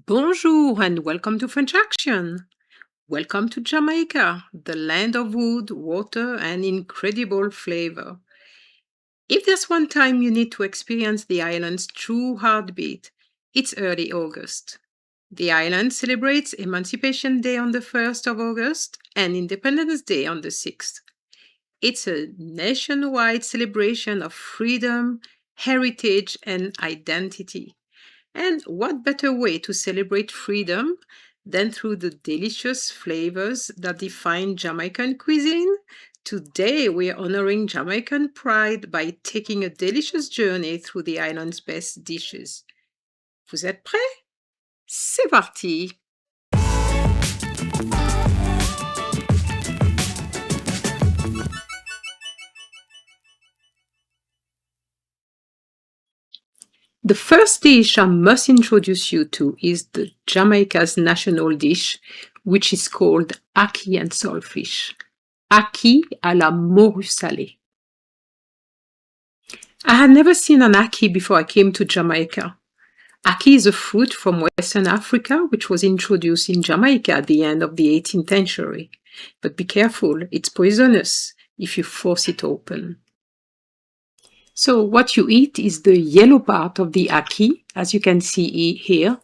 Bonjour and welcome to French Action. Welcome to Jamaica, the land of wood, water, and incredible flavor. If there's one time you need to experience the island's true heartbeat, it's early August. The island celebrates Emancipation Day on the 1st of August and Independence Day on the 6th. It's a nationwide celebration of freedom, heritage, and identity. And what better way to celebrate freedom than through the delicious flavors that define Jamaican cuisine? Today, we are honoring Jamaican pride by taking a delicious journey through the island's best dishes. Vous êtes prêts? C'est parti! The first dish I must introduce you to is the Jamaica's national dish, which is called ackee and saltfish. Ackee à la morue salée. I had never seen an ackee before I came to Jamaica. Ackee is a fruit from Western Africa, which was introduced in Jamaica at the end of the 18th century. But be careful, it's poisonous if you force it open. So what you eat is the yellow part of the ackee, as you can see here,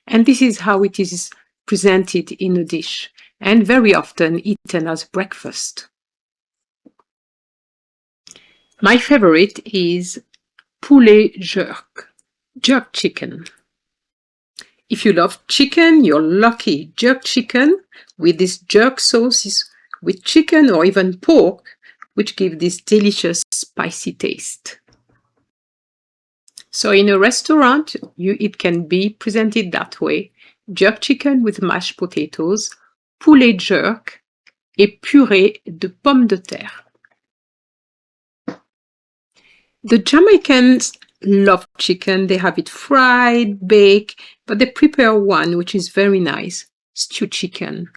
and this is how it is presented in a dish, and very often eaten as breakfast. My favorite is poulet jerk chicken. If you love chicken, you're lucky. Jerk chicken with this jerk sauce is with chicken or even pork, which give this delicious spicy taste. So in a restaurant, it can be presented that way. Jerk chicken with mashed potatoes, poulet jerk, et purée de pommes de terre. The Jamaicans love chicken. They have it fried, baked, but they prepare one which is very nice. Stewed chicken,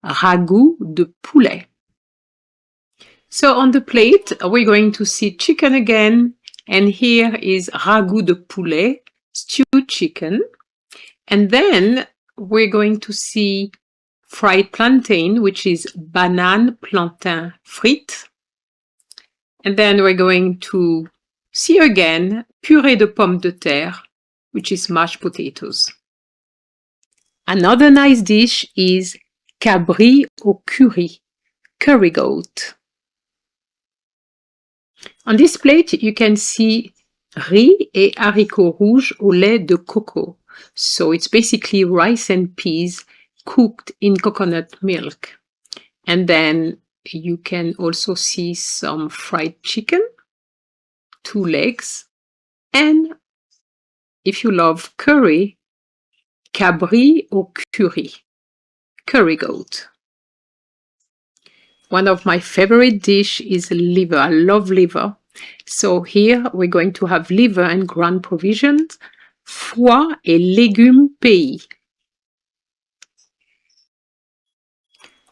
ragoût de poulet. So on the plate, we're going to see chicken again. And here is ragoût de poulet, stewed chicken. And then we're going to see fried plantain, which is banane plantain frites. And then we're going to see again purée de pommes de terre, which is mashed potatoes. Another nice dish is cabri au curry goat. On this plate, you can see riz et haricots rouges au lait de coco. So it's basically rice and peas cooked in coconut milk. And then you can also see some fried chicken, 2 legs, and if you love curry, cabri au curry goat. One of my favorite dish is liver. I love liver. So here we're going to have liver and ground provisions, foie et légumes pays.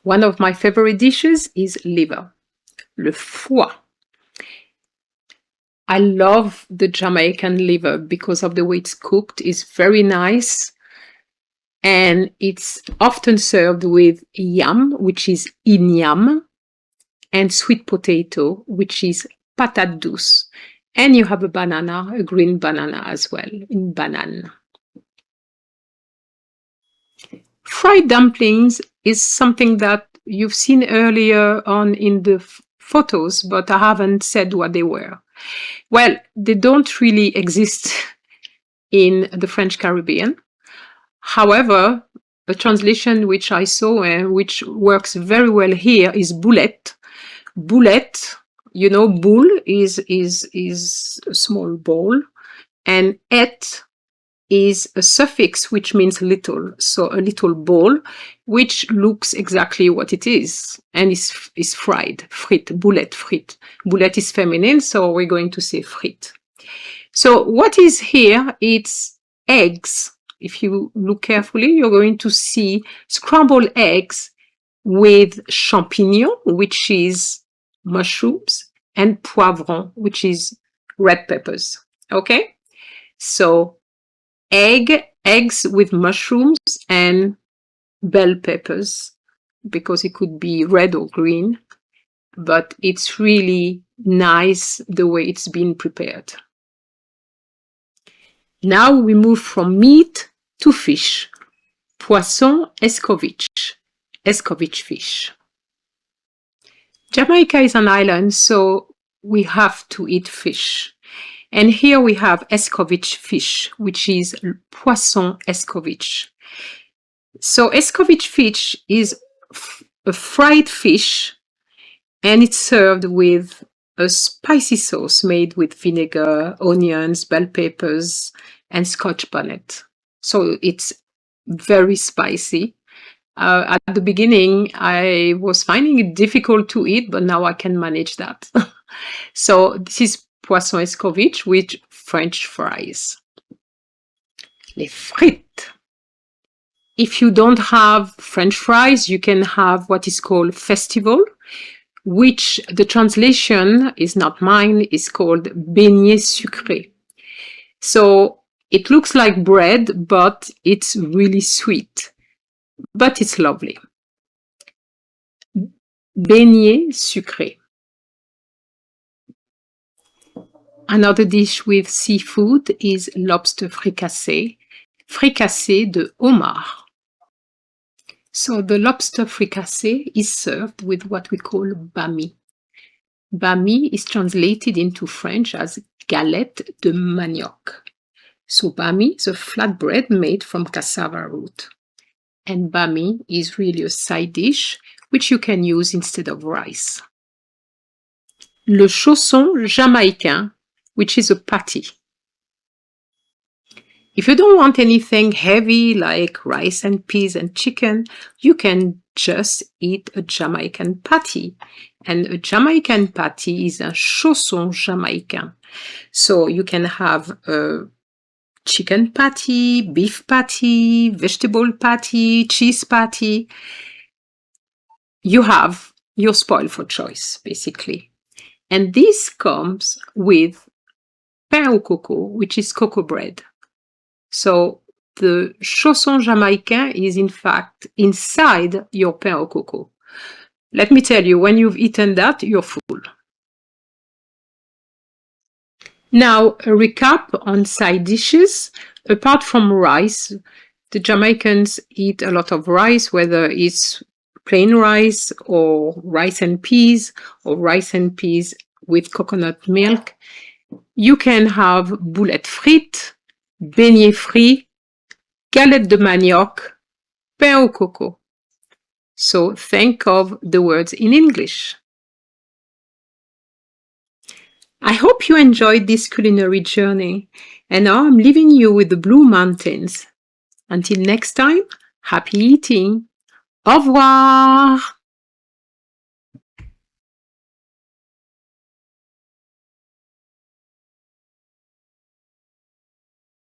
One of my favorite dishes is liver, le foie. I love the Jamaican liver because of the way it's cooked. It's very nice. And it's often served with yam, which is igname, and sweet potato, which is patate douce. And you have a banana, a green banana as well, in banane. Fried dumplings is something that you've seen earlier on in the photos, but I haven't said what they were. Well, they don't really exist in the French Caribbean. However, a translation which I saw and which works very well here is boulette. Boulette, you know, boule is a small bowl, and et is a suffix which means little. So a little bowl, which looks exactly what it is, and is fried, frite, boulette, frite. Boulette is feminine, so we're going to say frite. So what is here? It's eggs. If you look carefully, you're going to see scrambled eggs with champignon, which is mushrooms, and poivron, which is red peppers. Okay? So eggs with mushrooms and bell peppers, because it could be red or green, but it's really nice the way it's been prepared. Now we move from meat to fish. Poisson escovitch fish. Jamaica is an island, so we have to eat fish. And here we have escovitch fish, which is poisson escovitch. So escovitch fish is a fried fish, and it's served with a spicy sauce made with vinegar, onions, bell peppers, and Scotch bonnet. So it's very spicy. At the beginning, I was finding it difficult to eat, but now I can manage that. So this is poisson escovitch with French fries. Les frites. If you don't have French fries, you can have what is called festival, which the translation is not mine, is called beignet sucré. So it looks like bread, but it's really sweet, but it's lovely. Beignet sucré. Another dish with seafood is lobster fricassé, fricassé de homard. So the lobster fricassé is served with what we call bami. Bami is translated into French as galette de manioc. So bami is a flatbread made from cassava root. And bami is really a side dish which you can use instead of rice. Le chausson jamaïcain, which is a patty. If you don't want anything heavy like rice and peas and chicken, you can just eat a Jamaican patty. And a Jamaican patty is un chausson jamaïcain. So you can have a chicken patty, beef patty, vegetable patty, cheese patty. You're spoiled for choice, basically. And this comes with pain au coco, which is cocoa bread. So the chausson jamaïcain is in fact inside your pain au coco. Let me tell you, when you've eaten that, you're full. Now, a recap on side dishes. Apart from rice, the Jamaicans eat a lot of rice, whether it's plain rice or rice and peas with coconut milk. You can have boulettes frites, beignets frits, galette de manioc, pain au coco. So think of the words in English. I hope you enjoyed this culinary journey, and now I'm leaving you with the Blue Mountains. Until next time, happy eating. Au revoir!